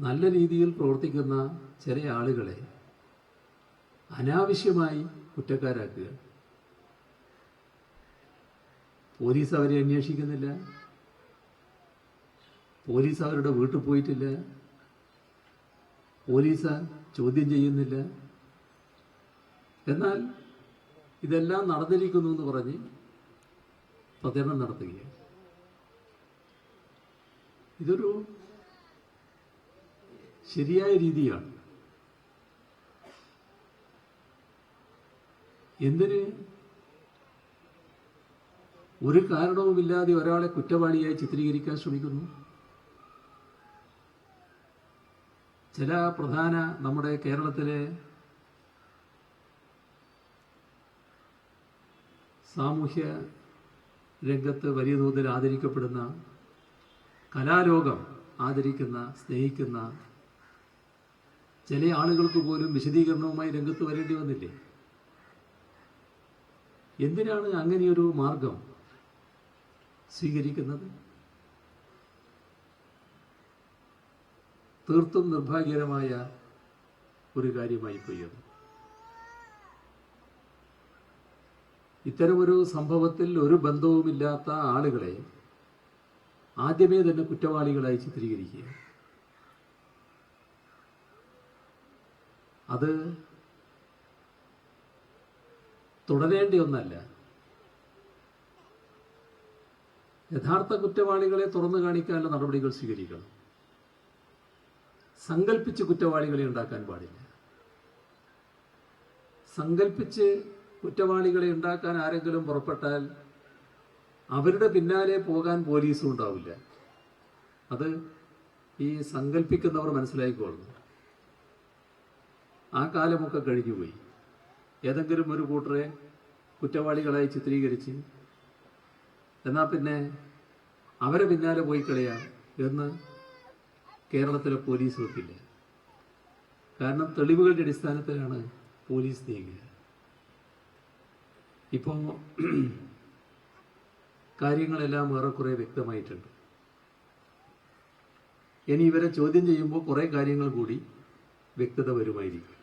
നല്ല രീതിയിൽ പ്രവർത്തിക്കുന്ന ചില ആളുകളെ അനാവശ്യമായി കുറ്റക്കാരാക്കുക. പോലീസ് അവരെ അന്വേഷിക്കുന്നില്ല, പോലീസ് അവരുടെ വീട്ടിൽ പോയിട്ടില്ല, പോലീസ് ചോദ്യം ചെയ്യുന്നില്ല. എന്നാൽ ഇതെല്ലാം നടന്നിരിക്കുന്നു എന്ന് പറഞ്ഞ് പ്രചരണം നടത്തുകയാണ്. ഇതൊരു ശരിയായ രീതിയാണ്. എന്തിന് ഒരു കാരണവുമില്ലാതെ ഒരാളെ കുറ്റവാളിയായി ചിത്രീകരിക്കാൻ ശ്രമിക്കുന്നു? ചില പ്രധാന നമ്മുടെ കേരളത്തിലെ സാമൂഹ്യ രംഗത്ത് വലിയ തോതിൽ ആദരിക്കപ്പെടുന്ന, കലാലോകം ആദരിക്കുന്ന, സ്നേഹിക്കുന്ന ചില ആളുകൾക്ക് പോലും വിശദീകരണവുമായി രംഗത്ത് വരേണ്ടി വന്നില്ലേ? എന്തിനാണ് അങ്ങനെയൊരു മാർഗം സ്വീകരിക്കുന്നത്? തീർത്തും നിർഭാഗ്യകരമായ ഒരു കാര്യമായി പോയി. ഇത്തരമൊരു സംഭവത്തിൽ ഒരു ബന്ധവുമില്ലാത്ത ആളുകളെ ആദ്യമേ തന്നെ കുറ്റവാളികളായി ചിത്രീകരിക്കുക, അത് തുടരേണ്ട ഒന്നല്ല. യഥാർത്ഥ കുറ്റവാളികളെ തുറന്നു കാണിക്കാനുള്ള നടപടികൾ സ്വീകരിക്കണം. സങ്കല്പിച്ച് കുറ്റവാളികളെ ഉണ്ടാക്കാൻ പാടില്ല. സങ്കല്പിച്ച് കുറ്റവാളികളെ ഉണ്ടാക്കാൻ ആരെങ്കിലും പുറപ്പെട്ടാൽ അവരുടെ പിന്നാലെ പോകാൻ പോലീസും ഉണ്ടാവില്ല. അത് ഈ സങ്കല്പിക്കുന്നവർ മനസ്സിലാക്കിക്കൊള്ളുന്നു. ആ കാലമൊക്കെ കഴിഞ്ഞുപോയി. ഏതെങ്കിലും ഒരു കൂട്ടരെ കുറ്റവാളികളായി ചിത്രീകരിച്ച് എന്നാൽ പിന്നെ അവരെ പിന്നാലെ പോയി കളയാം എന്ന് കേരളത്തിലെ പോലീസ് വെക്കില്ല. കാരണം തെളിവുകളുടെ അടിസ്ഥാനത്തിലാണ് പോലീസ് നീങ്ങുക. ഇപ്പോൾ കാര്യങ്ങളെല്ലാം ഏറെക്കുറെ വ്യക്തമായിട്ടുണ്ട്. ഇനി ഇവരെ ചോദ്യം ചെയ്യുമ്പോൾ കുറേ കാര്യങ്ങൾ കൂടി വ്യക്തത വരുമായിരിക്കും.